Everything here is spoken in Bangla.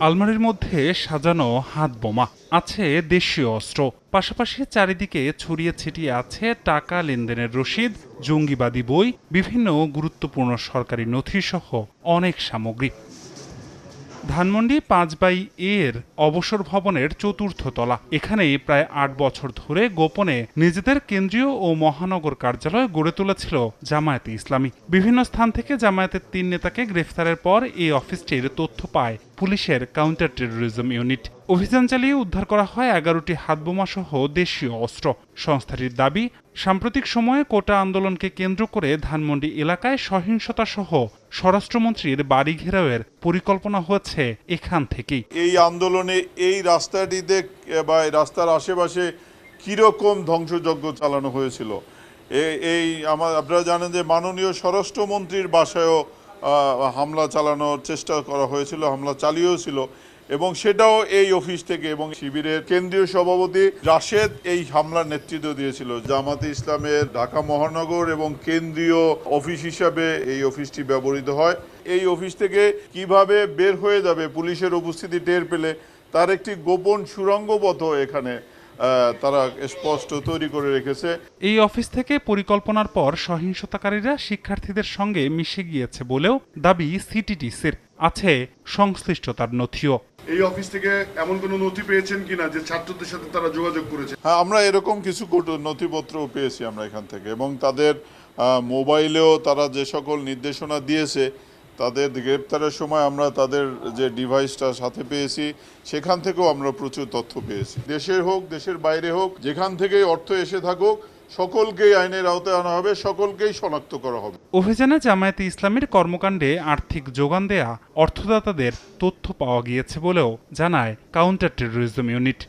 আলমারির মধ্যে সাজানো হাত বোমা, আছে দেশীয় অস্ত্র, পাশাপাশি চারিদিকে ছড়িয়ে ছিটিয়ে আছে টাকা লেনদেনের রসিদ, জঙ্গিবাদী বই, বিভিন্ন গুরুত্বপূর্ণ সরকারি নথি সহ অনেক সামগ্রী। ধানমন্ডি 5/এর অবসর ভবনের চতুর্থ তলা। এখানেই প্রায় 8 বছর ধরে গোপনে নিজেদের কেন্দ্রীয় ও মহানগর কার্যালয় গড়ে তুলেছিল জামায়াতে ইসলামী। বিভিন্ন স্থান থেকে জামায়াতের 3 নেতাকে গ্রেফতারের পর এই অফিসটির তথ্য পায় পুলিশের কাউন্টার টেরোরিজম ইউনিট। অভিযান চালিয়ে উদ্ধার করা হয় 11টি হাতবোমা সহ দেশীয় অস্ত্র। সংস্থাটির দাবি, সাম্প্রতিক সময়ে কোটা আন্দোলনকে কেন্দ্র করে ধানমন্ডি এলাকায় সহিংসতা সহ স্বরাষ্ট্রমন্ত্রীর বাড়ি ঘেরাওয়ের পরিকল্পনা হয়েছে এখান থেকেই। এই আন্দোলনে এই রাস্তাটিতে বা রাস্তার আশেপাশে কিরকম ধ্বংসযজ্ঞ চালানো হয়েছিল, আপনারা জানেন যে মাননীয় স্বরাষ্ট্রমন্ত্রীর বাসায়ও হামলা চালানোর চেষ্টা করা হয়েছিল, হামলা চালিয়েও ছিল, এবং সেটাও এই অফিস থেকে। এবং শিবিরের কেন্দ্রীয় সভাপতি রাশেদ এই হামলার নেতৃত্ব দিয়েছিল। জামাতে ইসলামের ঢাকা মহানগর এবং কেন্দ্রীয় অফিস হিসাবে এই অফিসটি ব্যবহৃত হয়। এই অফিস থেকে কিভাবে বের হয়ে যাবে পুলিশের উপস্থিতি টের পেলে তার একটি গোপন সুড়ঙ্গপথ এখানে তারা স্পষ্ট তৈরি করে রেখেছে। এই অফিস থেকে পরিকল্পনার পর সহিংসতাকারীরা শিক্ষার্থীদের সঙ্গে মিশে গিয়েছে বলেও দাবি সিটিটিসির। আছে সংশ্লিষ্টতার নথিও। এই অফিস থেকে এমন কোনো নথি পেয়েছেন কিনা যে ছাত্রদের সাথে তারা যোগাযোগ করেছে? হ্যাঁ, আমরা এরকম কিছু নথিপত্র পেয়েছি আমরা এখান থেকে, এবং তাদের মোবাইলেও তারা যে সকল নির্দেশনা দিয়েছে, তাদের গ্রেপ্তারের সময় আমরা তাদের যে ডিভাইসটা সাথে পেয়েছি সেখান থেকেও আমরা প্রচুর তথ্য পেয়েছি। দেশের হোক দেশের বাইরে হোক, যেখান থেকেই অর্থ এসে থাকুক, সকলকেই আইনের আওতায় আনা হবে, সকলকেই শনাক্ত করা হবে। অভিযানে জামায়াতে ইসলামীর কর্মকাণ্ডে আর্থিক যোগান দেয়া অর্থদাতাদের তথ্য পাওয়া গিয়েছে বলেও জানায় কাউন্টার টেরোরিজম ইউনিট।